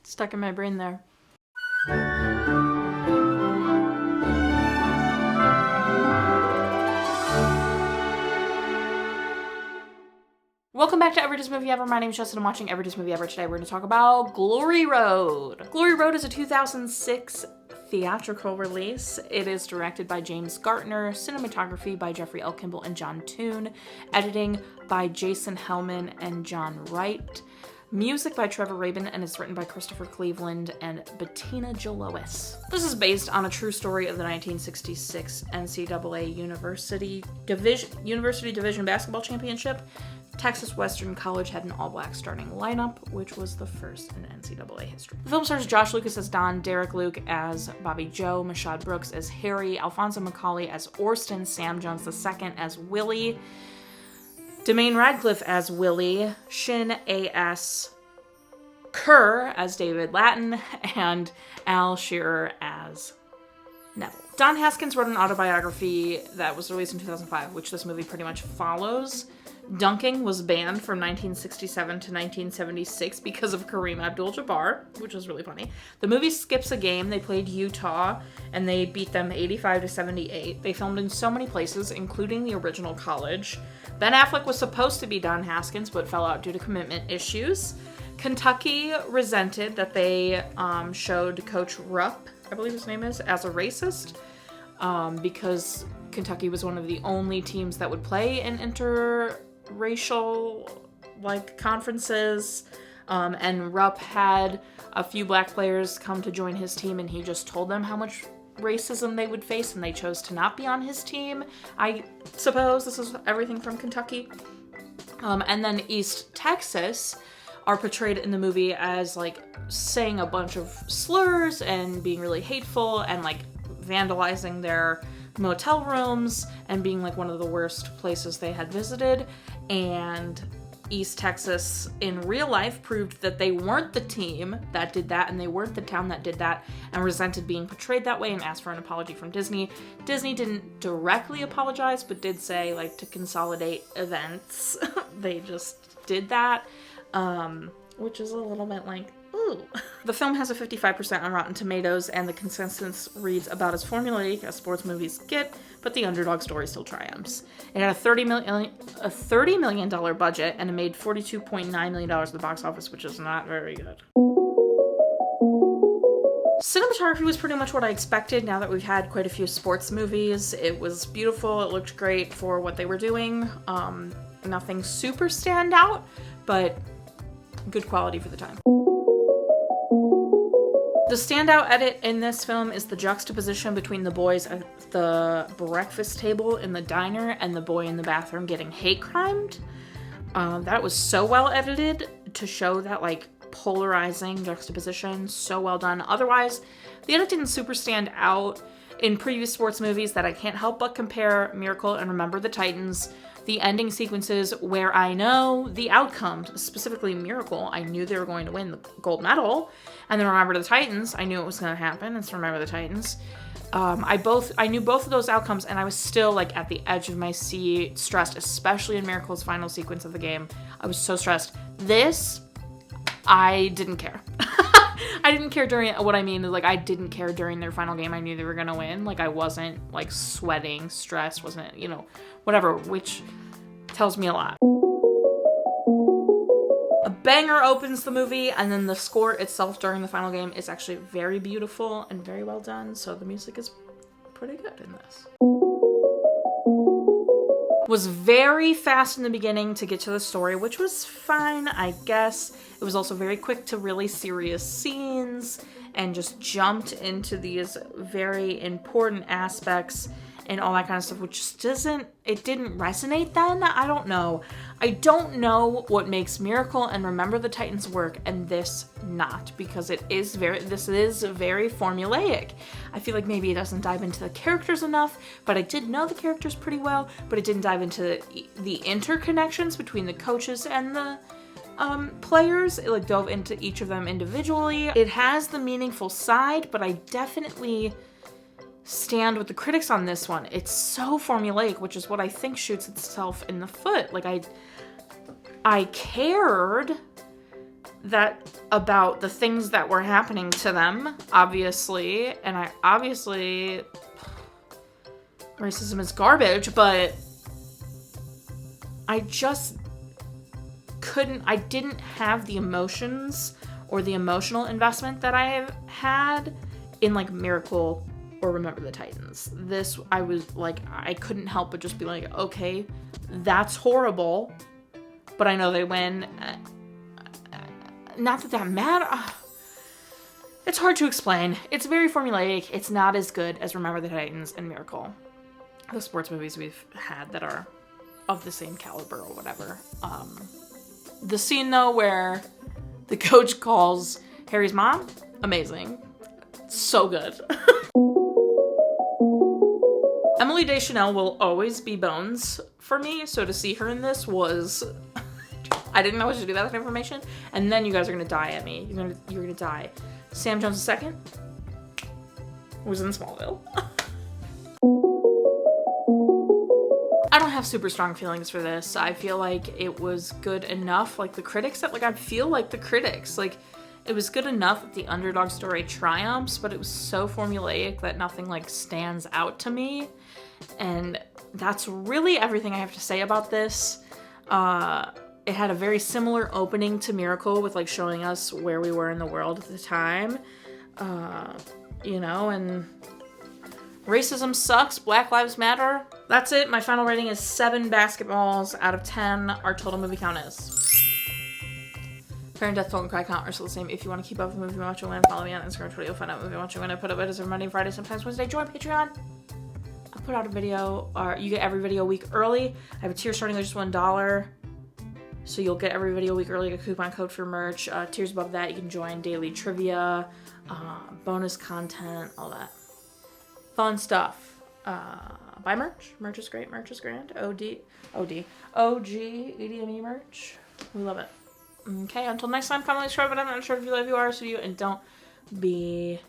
stuck in my brain there. Welcome back to Everyday's Movie Ever. My name is Jess and I'm watching Everyday's Movie Ever. Today we're going to talk about Glory Road. Glory Road is a 2006 theatrical release. It is directed by James Gartner, cinematography by Jeffrey L. Kimball and John Toon, editing by Jason Hellman and John Wright, music by Trevor Rabin, and is written by Christopher Cleveland and Bettina Gilois. This is based on a true story of the 1966 NCAA University Division Basketball Championship. Texas Western College had an all-black starting lineup, which was the first in NCAA history. The film stars Josh Lucas as Don, Derek Luke as Bobby Joe, Mechad Brooks as Harry, Alphonso McAuley as Orson, Sam Jones II as Willie, Damaine Radcliff as Willie, Schin A.S. Kerr as David Lattin, and Al Shearer as Neville. Don Haskins wrote an autobiography that was released in 2005, which this movie pretty much follows. Dunking was banned from 1967 to 1976 because of Kareem Abdul-Jabbar, which was really funny. The movie skips a game. They played Utah, and they beat them 85-78. They filmed in so many places, including the original college. Ben Affleck was supposed to be Don Haskins, but fell out due to commitment issues. Kentucky resented that they showed Coach Rupp, I believe his name is, as a racist, because Kentucky was one of the only teams that would play in interracial conferences, and Rupp had a few black players come to join his team, and he just told them how much racism they would face, and they chose to not be on his team. I suppose this is everything from Kentucky. And then East Texas are portrayed in the movie as saying a bunch of slurs and being really hateful and vandalizing their motel rooms and being one of the worst places they had visited. And East Texas in real life proved that they weren't the team that did that, and they weren't the town that did that, and resented being portrayed that way and asked for an apology from Disney. Disney didn't directly apologize, but did say to consolidate events. They just did that, which is a little bit ooh. The film has a 55% on Rotten Tomatoes, and the consensus reads about as formulaic as sports movies get, but the underdog story still triumphs. It had a $30 million budget, and it made $42.9 million at the box office, which is not very good. Cinematography was pretty much what I expected now that we've had quite a few sports movies. It was beautiful, it looked great for what they were doing. Nothing super standout, but good quality for the time. The standout edit in this film is the juxtaposition between the boys at the breakfast table in the diner and the boy in the bathroom getting hate crimed. That was so well edited to show that polarizing juxtaposition. So well done. Otherwise, the edit didn't super stand out. In previous sports movies that I can't help but compare Miracle and Remember the Titans, the ending sequences where I know the outcome, specifically Miracle, I knew they were going to win the gold medal, and then Remember the Titans, I knew it was going to happen. It's Remember the Titans. I knew both of those outcomes, and I was still at the edge of my seat, stressed, especially in Miracle's final sequence of the game. I was so stressed. This, I didn't care. I didn't care during, what I mean is I didn't care during their final game. I knew they were gonna win. I wasn't sweating, stressed, wasn't, whatever, which tells me a lot. A banger opens the movie, and then the score itself during the final game is actually very beautiful and very well done, so the music is pretty good in this. Was very fast in the beginning to get to the story, which was fine, I guess. It was also very quick to really serious scenes and just jumped into these very important aspects and all that kind of stuff, which just didn't resonate then. I don't know what makes Miracle and Remember the Titans work and this not, because this is very formulaic. I feel maybe it doesn't dive into the characters enough, but I did know the characters pretty well, but it didn't dive into the interconnections between the coaches and the players. It dove into each of them individually. It has the meaningful side, but I definitely stand with the critics on this one. It's so formulaic, which is what I think shoots itself in the foot. I cared, about the things that were happening to them, obviously, and racism is garbage, but I just I didn't have the emotions or the emotional investment that I have had in like Miracle or Remember the Titans. This, I was like, I couldn't help but just be like, okay, that's horrible, but I know they win. Not that matters. It's hard to explain. It's very formulaic. It's not as good as Remember the Titans and Miracle, the sports movies we've had that are of the same caliber or whatever. The scene though where the coach calls Harry's mom, amazing. So good. Emily Deschanel will always be Bones for me, so to see her in this was... I didn't know what to do with that information, and then you guys are gonna die at me. You're gonna die. Sam Jones II was in Smallville. I don't have super strong feelings for this. I feel like it was good enough. Like the critics, I feel like the critics, like it was good enough that the underdog story triumphs, but it was so formulaic that nothing like stands out to me. And that's really everything I have to say about this. It had a very similar opening to Miracle with like showing us where we were in the world at the time. You know, and racism sucks. Black Lives Matter. That's it. My final rating is 7 basketballs out of 10. Our total movie count is. Parent Death Toll and Cry count are still the same. If you want to keep up with Movie Watching When, follow me on Instagram, Twitter. You'll find out Movie Watching When I put up it every Monday, Friday, sometimes Wednesday. Join Patreon. I put out a video, or you get every video a week early. I have a tier starting at just $1. So you'll get every video a week early, a coupon code for merch. Tiers above that, you can join daily trivia, bonus content, all that fun stuff. Buy merch. Merch is great. Merch is grand. OG, EDME merch. We love it. Okay, until next time, comment, subscribe, but I'm not sure if you love you are, so you, and don't be